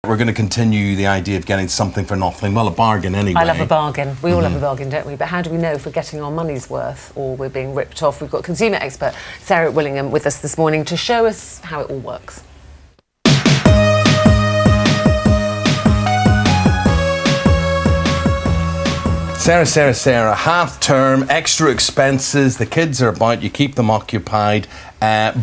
we're going to continue the idea of getting something for nothing. Well, a bargain anyway. I love a bargain. We all love a bargain, don't we? But how do we know if we're getting our money's worth or we're being ripped off? We've got consumer expert Sarah Willingham with us this morning to show us how it all works. Sarah, half term, extra expenses, the kids are about, you keep them occupied,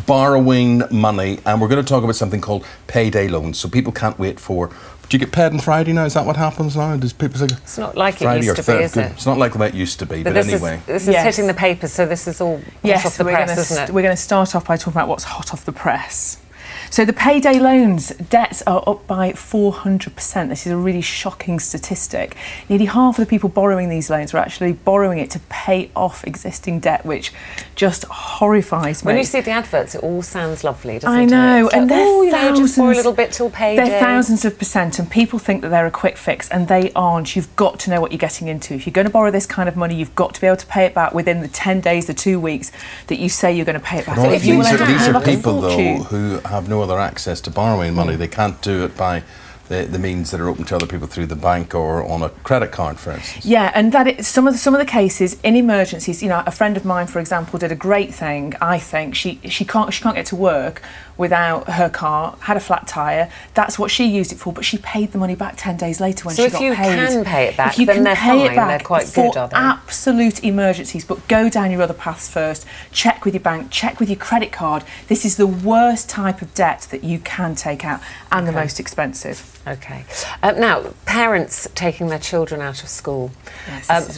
borrowing money, and we're going to talk about something called payday loans, so people can't wait for... Do you get paid on Friday now? Is that what happens now? Does people say... It's not like it used to be, is it? It's not like it used to be, but anyway. This is hitting the papers, so this is all hot off the press, isn't it? We're going to start off by talking about what's hot off the press. So the payday loans debts are up by 400%. This is a really shocking statistic. Nearly half of the people borrowing these loans are actually borrowing it to pay off existing debt, which just horrifies me. When you see the adverts, it all sounds lovely, doesn't it? I know, and they're thousands, just for a little bit till payday. They're thousands of percent, and people think that they're a quick fix, and they aren't. You've got to know what you're getting into. If you're going to borrow this kind of money, you've got to be able to pay it back within the 10 days, the 2 weeks that you say you're going to pay it back. So these are people, though, who have no other access to borrowing money. They can't do it by the means that are open to other people through the bank or on a credit card, for instance. Yeah, and some of the cases in emergencies. You know, a friend of mine, for example, did a great thing. I think she can't get to work without her car, had a flat tyre. That's what she used it for, but she paid the money back 10 days later when she got paid. So if you can pay it back, if you then can they're pay fine. They're quite good, are they? Absolute emergencies, but go down your other paths first. Check with your bank, check with your credit card. This is the worst type of debt that you can take out, and the most expensive. Okay. Now, parents taking their children out of school,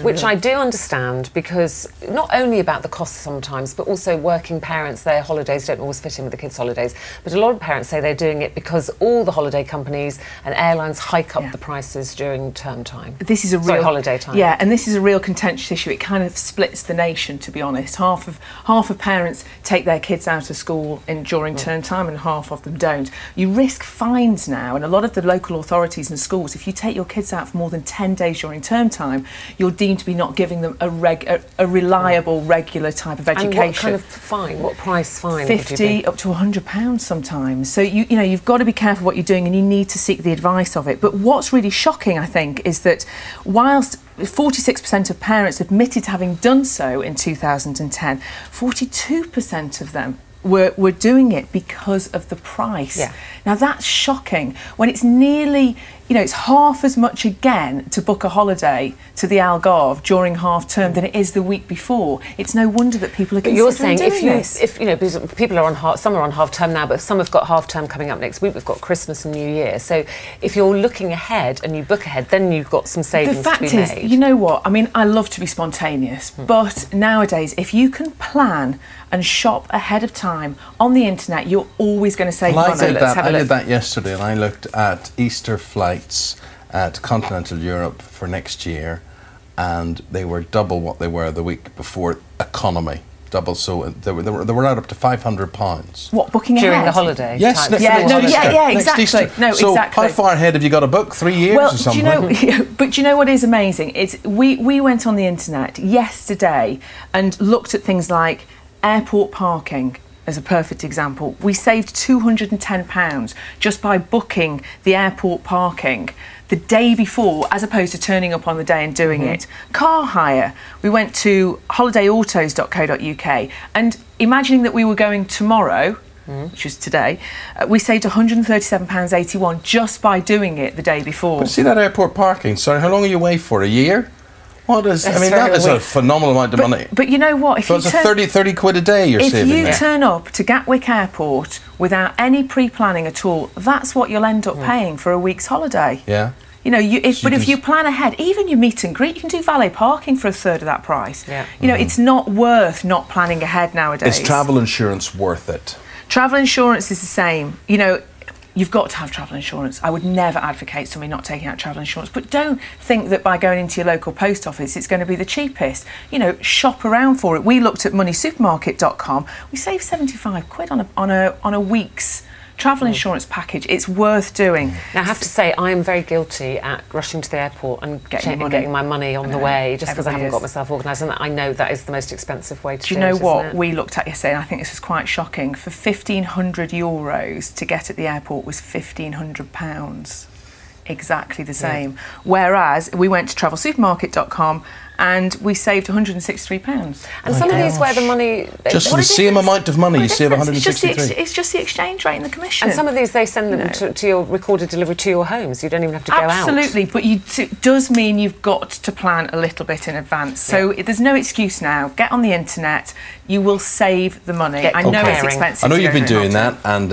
which I do understand, because not only about the costs sometimes, but also working parents, their holidays don't always fit in with the kids' holidays. But a lot of parents say they're doing it because all the holiday companies and airlines hike up the prices during term time. This is a real holiday time. Yeah, and this is a real contentious issue. It kind of splits the nation, to be honest. Half of parents take their kids out of school during term time, and half of them don't. You risk fines now, and a lot of the local authorities and schools, if you take your kids out for more than 10 days during term time, you're deemed to be not giving them a reliable, regular type of education. And what kind of fine? What price fine? 50 up to £100 sometimes. So you know you've got to be careful what you're doing, and you need to seek the advice of it. But what's really shocking, I think, is that whilst 46% of parents admitted to having done so in 2010, 42% of them were doing it because of the price. Yeah. Now that's shocking when it's nearly, you know, it's half as much again to book a holiday to the Algarve during half term than it is the week before. It's no wonder that people are considering doing this. If you know, people are on some are on half term now, but some have got half term coming up next week. We've got Christmas and New Year. So if you're looking ahead and you book ahead, then you've got some savings to be made. The fact is, you know what? I mean, I love to be spontaneous, but nowadays, if you can plan and shop ahead of time on the internet, you're always going to save money. I did that yesterday, and I looked at Easter flights to continental Europe for next year, and they were double what they were the week before economy. Double, so they were out up to £500. What, booking ahead? During the holiday? Yes, exactly. So how far ahead have you got to book? 3 years or something? But do you know what is amazing? It's we went on the internet yesterday and looked at things like airport parking. As a perfect example, we saved £210 just by booking the airport parking the day before, as opposed to turning up on the day and doing it. Car hire, we went to holidayautos.co.uk, and imagining that we were going tomorrow, which was today, we saved £137.81 just by doing it the day before. But see that airport parking, sorry, how long are you away for? A year? What is, I mean, that is a phenomenal amount of money. But you know what? So it's 30 quid a day you're saving there. If you turn up to Gatwick Airport without any pre-planning at all, that's what you'll end up paying for a week's holiday. Yeah. You know, if you plan ahead, even your meet and greet, you can do valet parking for a third of that price. Yeah. You know, it's not worth not planning ahead nowadays. Is travel insurance worth it? Travel insurance is the same. You know, you've got to have travel insurance. I would never advocate somebody not taking out travel insurance, but don't think that by going into your local post office it's going to be the cheapest. You know, shop around for it. We looked at moneysupermarket.com. We saved 75 quid on a week's travel insurance package. It's worth doing. Now, I have to say, I am very guilty at rushing to the airport and getting my money on the way, just because I haven't got myself organised, and I know that is the most expensive way to do it. Do you know what we looked at yesterday, and I think this was quite shocking? For €1,500 to get at the airport was £1,500. exactly the same. Whereas we went to travelsupermarket.com and we saved £163. And some of these where the money... Just for the same amount of money, you save 163. It's just the exchange rate and the commission. And some of these, they send them to your recorded delivery to your home, so you don't even have to go out. Absolutely, but it does mean you've got to plan a little bit in advance. So there's no excuse now. Get on the internet. You will save the money. I know it's expensive. I know you've been doing that, and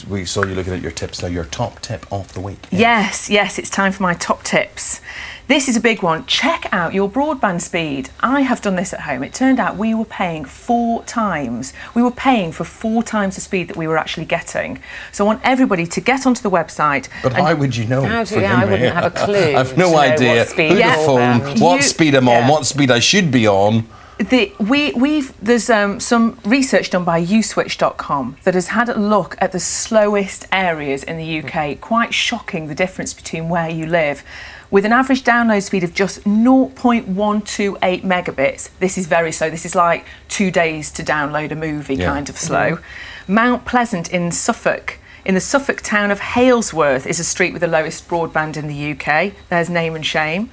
we saw you looking at your tips. Now, your top tip of the week. Yes, it's time for my top tips. This is a big one. Check out your broadband speed. I have done this at home. It turned out we were paying 4 times. We were paying for 4 times the speed that we were actually getting. So I want everybody to get onto the website. But how would you know? I wouldn't have a clue. I've no idea who to phone, what speed I'm on, what speed I should be on. There's some research done by uswitch.com that has had a look at the slowest areas in the UK. Quite shocking, the difference between where you live. With an average download speed of just 0.128 megabits, this is very slow. This is like 2 days to download a movie, kind of slow. Mount Pleasant in Suffolk. In the Suffolk town of Halesworth is a street with the lowest broadband in the UK. There's name and shame.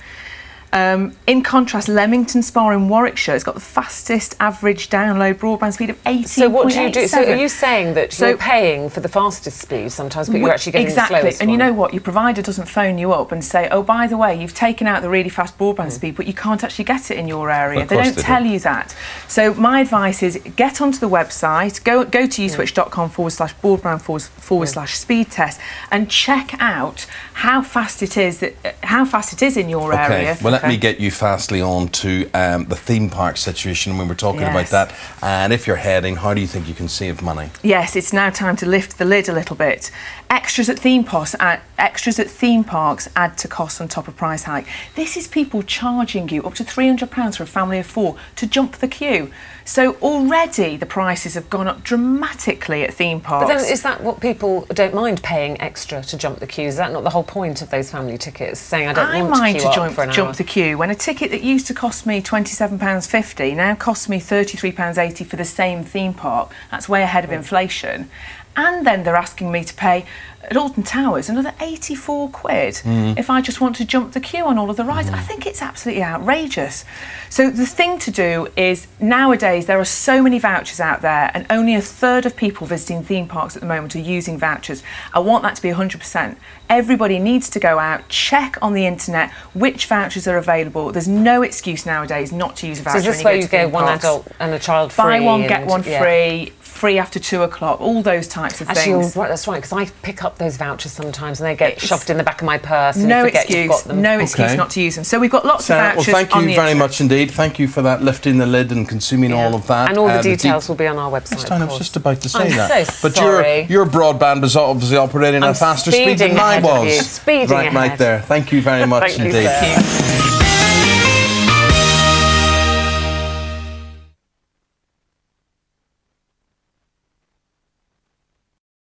In contrast, Leamington Spa in Warwickshire has got the fastest average download broadband speed of 18.87. So what do you do? So are you saying that you're paying for the fastest speed sometimes, but you're actually getting the slowest one? And you know what? Your provider doesn't phone you up and say, oh, by the way, you've taken out the really fast broadband speed, but you can't actually get it in your area. They don't tell you that. So my advice is get onto the website, go to uswitch.com/broadband/speed test and check out how fast it is in your area. Well, let me get you fastly on to the theme park situation when we're talking about that. And if you're heading, how do you think you can save money? Yes, it's now time to lift the lid a little bit. Extras at theme parks add to costs on top of price hike. This is people charging you up to £300 for a family of 4 to jump the queue. So already the prices have gone up dramatically at theme parks. But then is that what people don't mind paying extra to jump the queue? Is that not the whole point of those family tickets? Saying I don't want to queue up for an hour. Jump the queue when a ticket that used to cost me £27.50 now costs me £33.80 for the same theme park. That's way ahead of inflation. And then they're asking me to pay at Alton Towers another 84 quid if I just want to jump the queue on all of the rides. I think it's absolutely outrageous. So the thing to do is, nowadays there are so many vouchers out there and only a third of people visiting theme parks at the moment are using vouchers. I want that to be 100%. Everybody needs to go out, check on the internet which vouchers are available. There's no excuse nowadays not to use a voucher. So is this where you go one adult and a child free? Buy one, get one free. Free after 2 o'clock, all those types of things. Actually, that's right, because I pick up those vouchers sometimes and they get shoved in the back of my purse and no you forget you've got them. No excuse not to use them. So we've got lots of vouchers. Well, thank you very much indeed. Thank you for that, lifting the lid and consuming all of that. And all the details will be on our website. I was just about to say that. So but sorry. your broadband was obviously operating at a faster speed than mine was. Speeding ahead. Right there. Thank you very much indeed. Thank you.